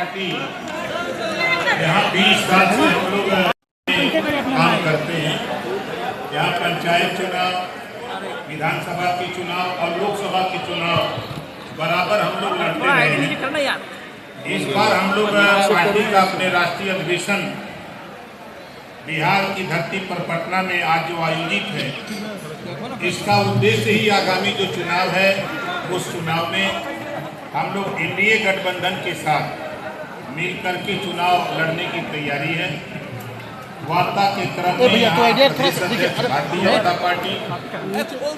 Party यहाँ 20 साल से हम लोग काम करते हैं। यहाँ पंचायत चुनाव, विधानसभा के चुनाव और लोकसभा के चुनाव बराबर हम लोग लड़ते रहे हैं। इस बार हम लोग पार्टी का अपने राष्ट्रीय अधिवेशन बिहार की धरती पर पटना में आज जो आयोजित है, इसका उद्देश्य ही आगामी जो चुनाव है उस चुनाव में हम लोग एनडीए गठबंधन के साथ मिलकर के चुनाव लड़ने की तैयारी है। वार्ता के क्रम में भारतीय जनता पार्टी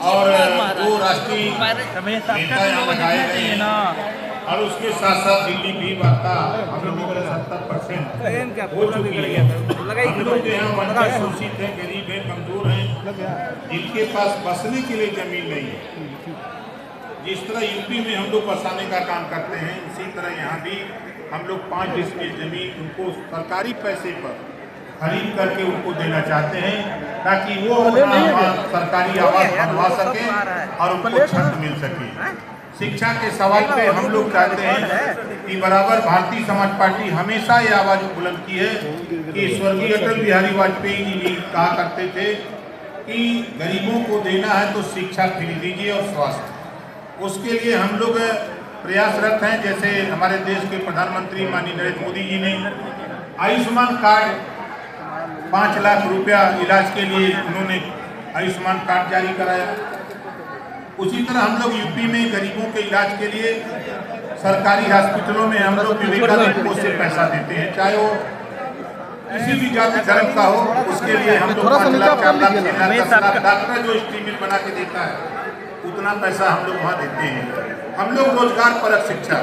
और दो राष्ट्रीय नेता यहाँ लगाए गए हैं और उसके साथ साथ दिल्ली भी वार्ता हम लोगों को 70% हो चुकी है। हम लोग यहाँ वंचित शोषित है, गरीब है, कमजोर हैं, जिनके पास बसने के लिए जमीन नहीं है। जिस तरह यूपी में हम लोग बसाने का काम करते हैं, उसी तरह यहाँ भी हम लोग 5 डिसमिल जमीन उनको सरकारी पैसे पर खरीद करके उनको देना चाहते हैं, ताकि वो सरकारी आवास बनवा सके और उनको छत मिल सके। शिक्षा के सवाल पे हम लोग चाहते हैं कि बराबर भारतीय समाज पार्टी हमेशा ये आवाज बुलंद की है कि स्वर्गीय अटल बिहारी वाजपेयी जी कहा करते थे कि गरीबों को देना है तो शिक्षा फ्री दीजिए और स्वास्थ्य। उसके लिए हम लोग प्रयासरत हैं। जैसे हमारे देश के प्रधानमंत्री माननीय नरेंद्र मोदी जी ने आयुष्मान कार्ड 5 लाख रुपया इलाज के लिए उन्होंने आयुष्मान कार्ड जारी कराया। उसी तरह हम लोग यूपी में गरीबों के इलाज के लिए सरकारी हॉस्पिटलों में हम लोग विवेकानंद कोष से पैसा देते हैं, चाहे वो किसी भी जाति धर्म का हो। उसके लिए हम लोग 5 लाख 4 लाख 6 लाख 10 लाख डॉक्टर जो स्टीमिल बना के देता है उतना पैसा हम लोग वहाँ देते हैं। हम लोग रोजगार परक शिक्षा,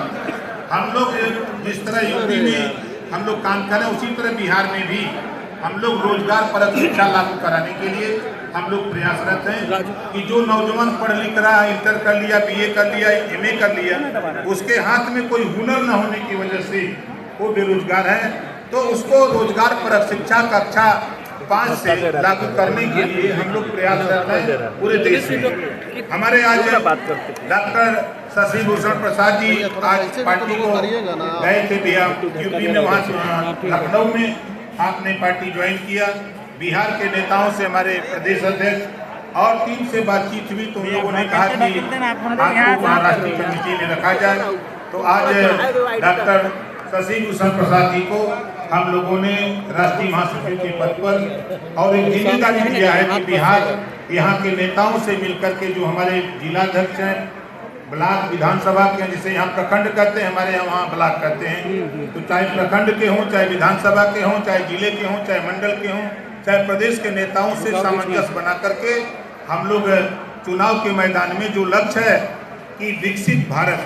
हम लोग जिस तरह यूपी में हम लोग काम करें उसी तरह बिहार में भी हम लोग रोजगार परक शिक्षा लागू कराने के लिए हम लोग प्रयासरत हैं कि जो नौजवान पढ़ लिख रहा है, इंटर कर लिया, बीए कर लिया, एमए कर लिया, उसके हाथ में कोई हुनर न होने की वजह से वो बेरोजगार है, तो उसको रोजगार परक शिक्षा कक्षा 5 से लागू करने के लिए हम लोग प्रयासरत हैं पूरे देश में। हमारे आज डॉक्टर शशि भूषण प्रसाद जी आज पार्टी को गए थे यूपी में, वहाँ लखनऊ में आपने पार्टी ज्वाइन किया। बिहार के नेताओं से हमारे प्रदेश अध्यक्ष और टीम से बातचीत हुई तो उन लोगों ने कहा कि आपको वहाँ राष्ट्रीय कमेटी में रखा जाए। तो आज डॉक्टर शशि भूषण प्रसाद जी को हम लोगों ने राष्ट्रीय महासचिव के पद पर और एक जिम्मेदारी दिया है कि बिहार यहाँ के नेताओं से मिलकर के जो हमारे जिलाध्यक्ष हैं, ब्लॉक विधानसभा के, जिसे यहाँ प्रखंड करते हैं, हमारे यहाँ वहाँ ब्लॉक करते हैं, तो चाहे प्रखंड के हों, चाहे विधानसभा के हों, चाहे जिले के हों, चाहे मंडल के हों, चाहे प्रदेश के नेताओं से सामंजस्य बना करके हम लोग चुनाव के मैदान में जो लक्ष्य है कि विकसित भारत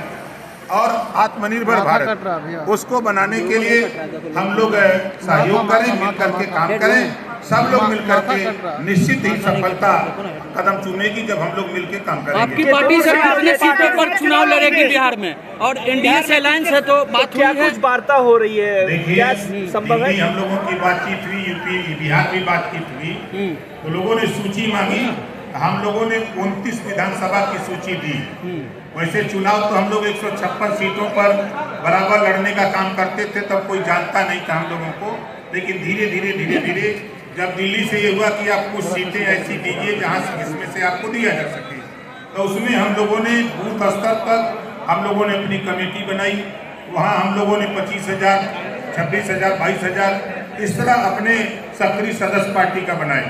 और आत्मनिर्भर भारत, उसको बनाने के लिए हम लोग सहयोग करें, मिलकर के काम करें। सब लोग मिलकर के निश्चित ही सफलता कदम चुनेगी जब हम लोग मिलकर काम करेंगे। आपकी पार्टी से कितने सीटों पर चुनाव लड़ेगी बिहार में और एनडीए से अलायंस है, तो बात क्या कुछ वार्ता हो रही है? देखिए, संभव है हम लोगों की बातचीत हुई, यूपी बिहार की बातचीत हुई, तो लोगों ने सूची मांगी। हम लोगों ने 29 विधानसभा की सूची दी। वैसे चुनाव तो हम लोग 156 सीटों पर बराबर लड़ने का काम करते थे, तब कोई जानता नहीं था हम लोगों को। लेकिन धीरे धीरे जब दिल्ली से ये हुआ कि आप कुछ सीटें ऐसी दीजिए जहाँ से जिसमें से आपको दिया जा सके, तो उसमें हम लोगों ने बूथ स्तर पर हम लोगों ने अपनी कमेटी बनाई। वहाँ हम लोगों ने 25,000, 26,000, 22,000 इस तरह अपने सक्रिय सदस्य पार्टी का बनाए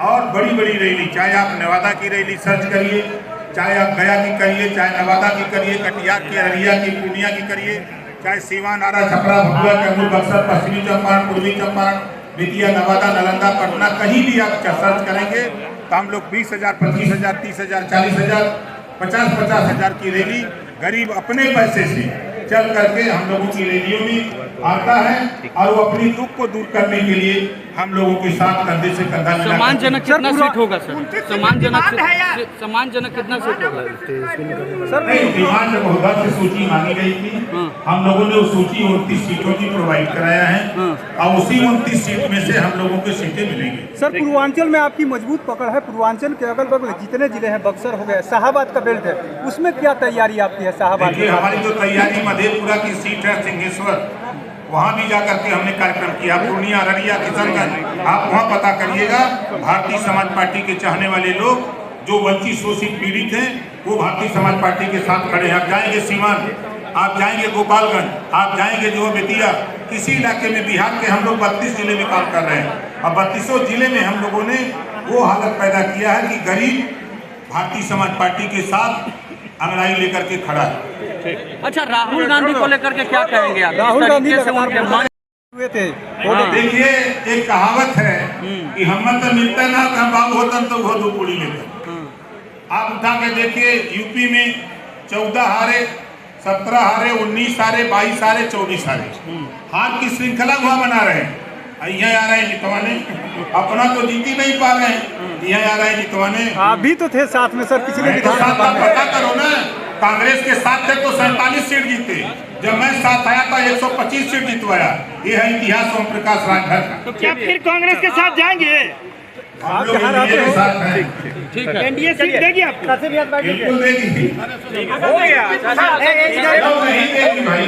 और बड़ी बड़ी रैली, चाहे आप नवादा की रैली सर्च करिए, चाहे आप गया की करिए, चाहे नवादा की करिए, कटिहार की, अररिया की, पूर्णिया की करिए, चाहे सीवान, आरा, छपरा, भभुआ, कैमूर, बक्सर, पश्चिमी चंपारण, पूर्वी चंपारण, बेतिया, नवादा, नालंदा, पटना, कहीं भी आप सर्च करेंगे तो हम लोग 20,000, 25,000, 30,000, 40,000, 50,000 की रैली गरीब अपने पैसे से चल करके हम लोगों की रैलियों में आता है और वो अपनी दुख को दूर करने के लिए हम लोगों के साथ कंधे से कंधा मिला सम्मानजनक कितना सीट होगा सर? सम्मानजनक कितना सीट होगा सर? नहीं, डिमांड महोदय से सूची मांगी गई थी। हम लोगों ने उस सूची 29 सीटों की प्रोवाइड कराया है और उसी 29 सीट में से हम लोगों को सीटें मिलेंगी। सर, पूर्वांचल में आपकी मजबूत पकड़ है। पूर्वांचल के अगल बगल जितने जिले हैं, बक्सर हो गए, शाहाबाद का बेल्ट है, उसमें क्या तैयारी आपकी है? शाहाबाद देखिए, हमारी जो तैयारी मधेपुरा की सीट है सिंहेश्वर, वहाँ भी जाकर के हमने कार्यक्रम किया। पूर्णिया, अररिया, किशनगंज, आप वहाँ पता करिएगा। भारतीय समाज पार्टी के चाहने वाले लोग जो वंचित शोषित पीड़ित हैं, वो भारतीय समाज पार्टी के साथ खड़े हैं। आप जाएंगे सीवान, आप जाएंगे गोपालगंज, आप जाएंगे जो बेतिया, किसी इलाके में बिहार के हम लोग 32 जिले में काम कर रहे हैं और 32 जिले में हम लोगों ने वो हालत पैदा किया है कि गरीब भारतीय समाज पार्टी के साथ अंगड़ाई लेकर के खड़ा है। अच्छा, राहुल गांधी को लेकर के क्या कहेंगे आप? राहुल गांधी हुए थे। देखिए, एक कहावत है कि हम तो मिलता ना हम बाबू होता तो वो दो पूरी लेते। आप उठा के देखिए, यूपी में 14 हारे, 17 हारे, 19 हारे, 22 हारे, 24 हारे, हार की श्रृंखला वहाँ बना रहे हैं। यहाँ आ रहे हैं जितवाने, अपना तो जीत ही नहीं पा रहे हैं। यहाँ आ रहे हैं जितवाने। आप भी तो थे साथ में सर, पिछले विधानसभा पता करो ना, कांग्रेस के साथ थे तो 47 सीट जीते। जब मैं साथ आया था 125 सीट जीतवाया। ये है इतिहास ओम प्रकाश राजभर का। तो क्या फिर कांग्रेस के साथ जाएंगे? हम लोग एनडीए के साथ हैं। ठीक है, एनडीए सीट देगी आपको? बिल्कुल देगी। हो गया। नहीं देगी भाई।